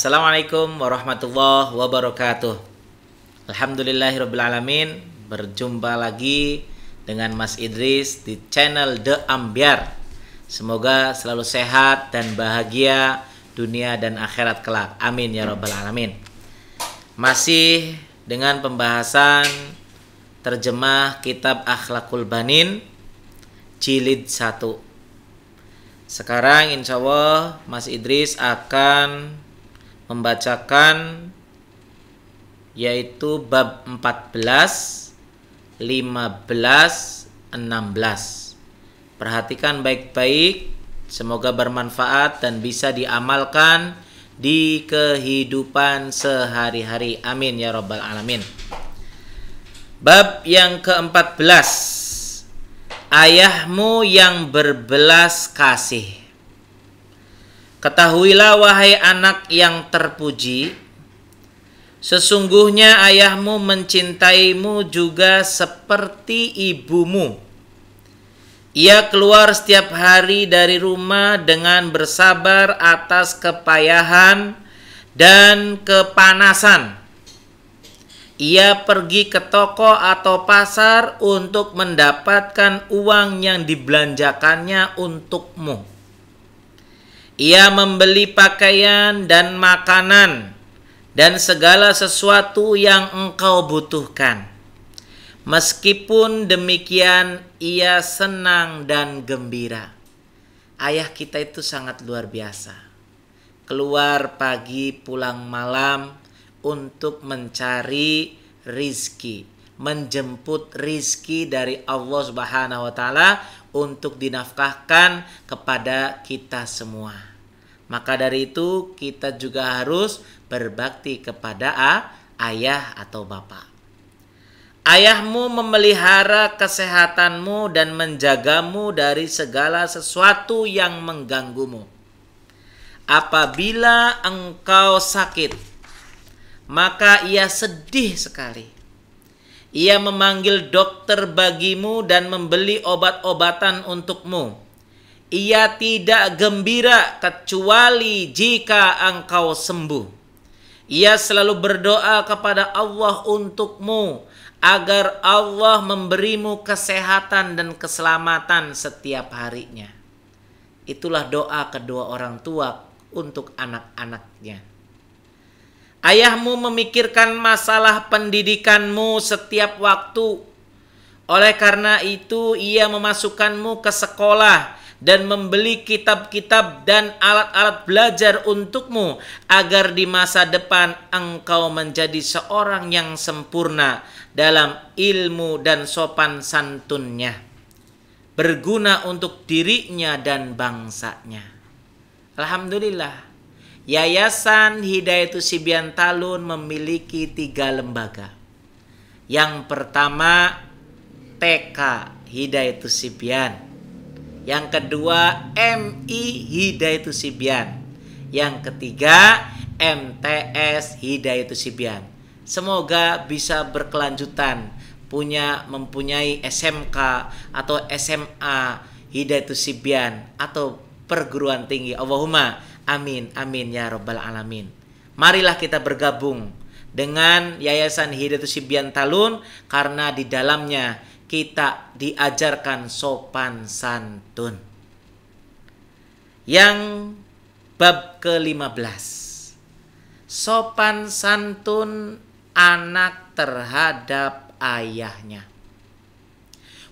Assalamualaikum warahmatullahi wabarakatuh. Alhamdulillahirrabbilalamin. Berjumpa lagi dengan Mas Idris di channel The Ambyar. Semoga selalu sehat dan bahagia dunia dan akhirat kelak. Amin ya rabbal alamin. Masih dengan pembahasan terjemah kitab Akhlakul Banin jilid 1. Sekarang insya Allah Mas Idris akan membacakan yaitu bab 14, 15, 16. Perhatikan baik-baik, semoga bermanfaat dan bisa diamalkan di kehidupan sehari-hari. Amin ya rabbal alamin. Bab yang ke-14, ayahmu yang berbelas kasih. Ketahuilah wahai anak yang terpuji, sesungguhnya ayahmu mencintaimu juga seperti ibumu. Ia keluar setiap hari dari rumah dengan bersabar atas kepayahan dan kepanasan. Ia pergi ke toko atau pasar untuk mendapatkan uang yang dibelanjakannya untukmu. Ia membeli pakaian dan makanan dan segala sesuatu yang engkau butuhkan. Meskipun demikian, ia senang dan gembira. Ayah kita itu sangat luar biasa. Keluar pagi, pulang malam untuk mencari rizki, menjemput rizki dari Allah Subhanahu wa Ta'ala untuk dinafkahkan kepada kita semua. Maka dari itu kita juga harus berbakti kepada ayah atau bapak. Ayahmu memelihara kesehatanmu dan menjagamu dari segala sesuatu yang mengganggumu. Apabila engkau sakit, maka ia sedih sekali. Ia memanggil dokter bagimu dan membeli obat-obatan untukmu. Ia tidak gembira kecuali jika engkau sembuh. Ia selalu berdoa kepada Allah untukmu agar Allah memberimu kesehatan dan keselamatan setiap harinya. Itulah doa kedua orang tua untuk anak-anaknya. Ayahmu memikirkan masalah pendidikanmu setiap waktu. Oleh karena itu, ia memasukkanmu ke sekolah dan membeli kitab-kitab dan alat-alat belajar untukmu agar di masa depan engkau menjadi seorang yang sempurna dalam ilmu dan sopan santunnya, berguna untuk dirinya dan bangsanya. Alhamdulillah, Yayasan Hidayatus Sibyan Talun memiliki 3 lembaga. Yang pertama TK Hidayatus Sibyan, yang kedua MI Hidayatus Sibyan, yang ketiga MTS Hidayatus Sibyan. Semoga bisa berkelanjutan, mempunyai SMK atau SMA Hidayatus Sibyan atau perguruan tinggi. Allahumma amin amin ya rabbal alamin. Marilah kita bergabung dengan Yayasan Hidayatus Sibyan Talun karena di dalamnya kita diajarkan sopan santun. Yang bab ke-15, sopan santun anak terhadap ayahnya.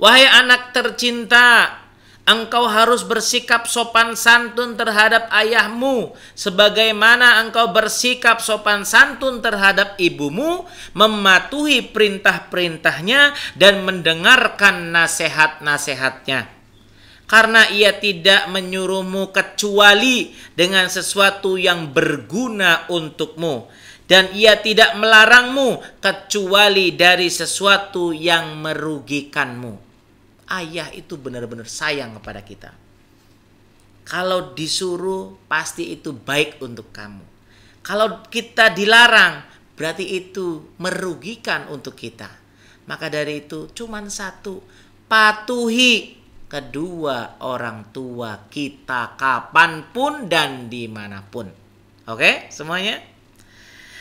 Wahai anak tercinta, engkau harus bersikap sopan santun terhadap ayahmu sebagaimana engkau bersikap sopan santun terhadap ibumu, mematuhi perintah-perintahnya dan mendengarkan nasihat-nasihatnya. Karena ia tidak menyuruhmu kecuali dengan sesuatu yang berguna untukmu, dan ia tidak melarangmu kecuali dari sesuatu yang merugikanmu. Ayah itu benar-benar sayang kepada kita. Kalau disuruh pasti itu baik untuk kamu. Kalau kita dilarang berarti itu merugikan untuk kita. Maka dari itu cuman satu, patuhi kedua orang tua kita kapanpun dan dimanapun. Oke, semuanya?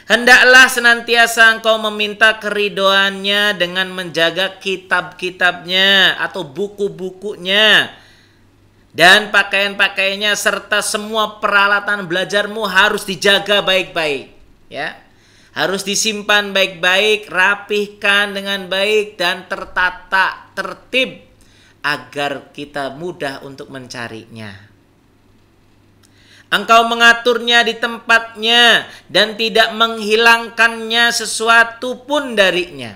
Hendaklah senantiasa engkau meminta keridhoannya dengan menjaga kitab-kitabnya atau buku-bukunya dan pakaian-pakaiannya serta semua peralatan belajarmu harus dijaga baik-baik, ya. Harus disimpan baik-baik, rapihkan dengan baik dan tertata, tertib agar kita mudah untuk mencarinya. Engkau mengaturnya di tempatnya dan tidak menghilangkannya sesuatu pun darinya.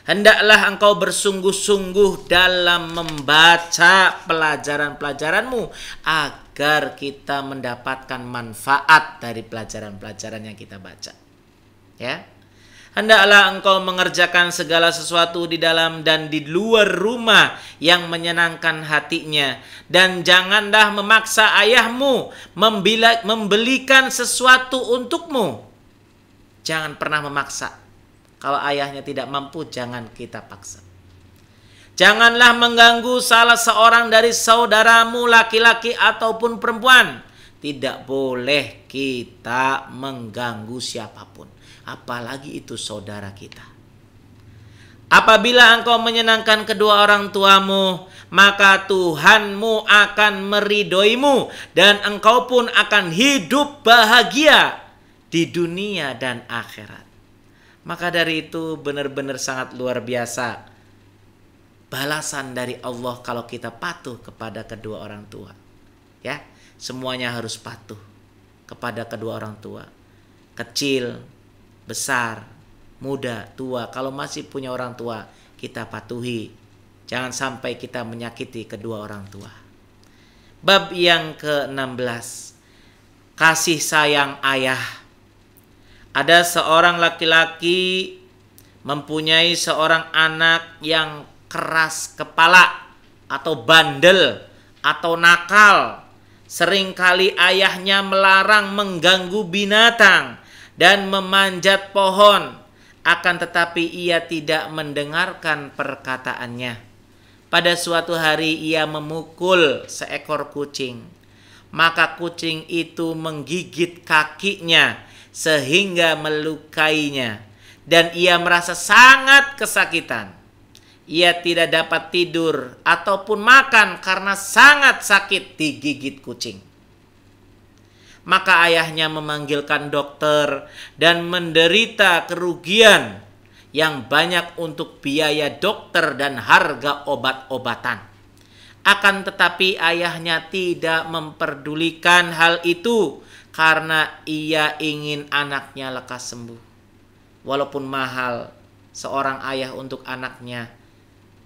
Hendaklah engkau bersungguh-sungguh dalam membaca pelajaran-pelajaranmu agar kita mendapatkan manfaat dari pelajaran-pelajaran yang kita baca. Ya. Hendaklah engkau mengerjakan segala sesuatu di dalam dan di luar rumah yang menyenangkan hatinya. Dan janganlah memaksa ayahmu membelikan sesuatu untukmu. Jangan pernah memaksa. Kalau ayahnya tidak mampu, jangan kita paksa. Janganlah mengganggu salah seorang dari saudaramu laki-laki ataupun perempuan. Tidak boleh kita mengganggu siapapun, apalagi itu saudara kita. Apabila engkau menyenangkan kedua orang tuamu, maka Tuhanmu akan meridhoimu dan engkau pun akan hidup bahagia di dunia dan akhirat. Maka dari itu benar-benar sangat luar biasa balasan dari Allah kalau kita patuh kepada kedua orang tua. Ya, semuanya harus patuh kepada kedua orang tua. Kecil, besar, muda, tua, kalau masih punya orang tua, kita patuhi. Jangan sampai kita menyakiti kedua orang tua. Bab yang ke-16, kasih sayang ayah. Ada seorang laki-laki mempunyai seorang anak yang keras kepala atau bandel atau nakal. Seringkali ayahnya melarang mengganggu binatang dan memanjat pohon, akan tetapi ia tidak mendengarkan perkataannya. Pada suatu hari ia memukul seekor kucing, maka kucing itu menggigit kakinya sehingga melukainya dan ia merasa sangat kesakitan. Ia tidak dapat tidur ataupun makan karena sangat sakit digigit kucing. Maka ayahnya memanggilkan dokter dan menderita kerugian yang banyak untuk biaya dokter dan harga obat-obatan. Akan tetapi ayahnya tidak memperdulikan hal itu karena ia ingin anaknya lekas sembuh. Walaupun mahal seorang ayah untuk anaknya,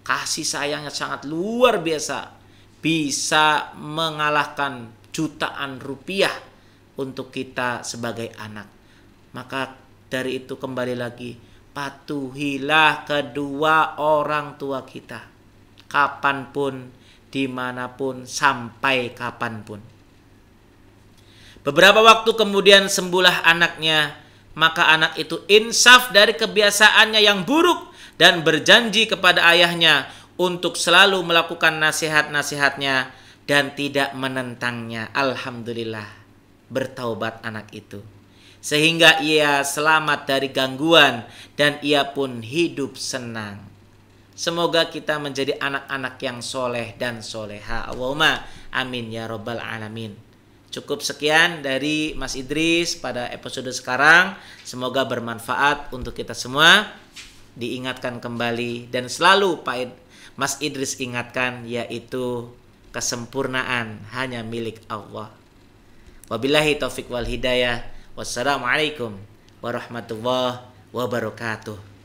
kasih sayangnya sangat luar biasa, bisa mengalahkan jutaan rupiah untuk kita sebagai anak. Maka dari itu kembali lagi, patuhilah kedua orang tua kita, kapanpun, dimanapun, sampai kapanpun. Beberapa waktu kemudian sembuhlah anaknya, maka anak itu insaf dari kebiasaannya yang buruk dan berjanji kepada ayahnya untuk selalu melakukan nasihat-nasihatnya dan tidak menentangnya. Alhamdulillah, bertaubat anak itu, sehingga ia selamat dari gangguan dan ia pun hidup senang. Semoga kita menjadi anak-anak yang soleh dan soleha. Allahumma amin ya robbal alamin. Cukup sekian dari Mas Idris pada episode sekarang. Semoga bermanfaat untuk kita semua. Diingatkan kembali dan selalu Mas Idris ingatkan, yaitu kesempurnaan hanya milik Allah. Wabillahi taufik wal hidayah. Wassalamualaikum warahmatullahi wabarakatuh.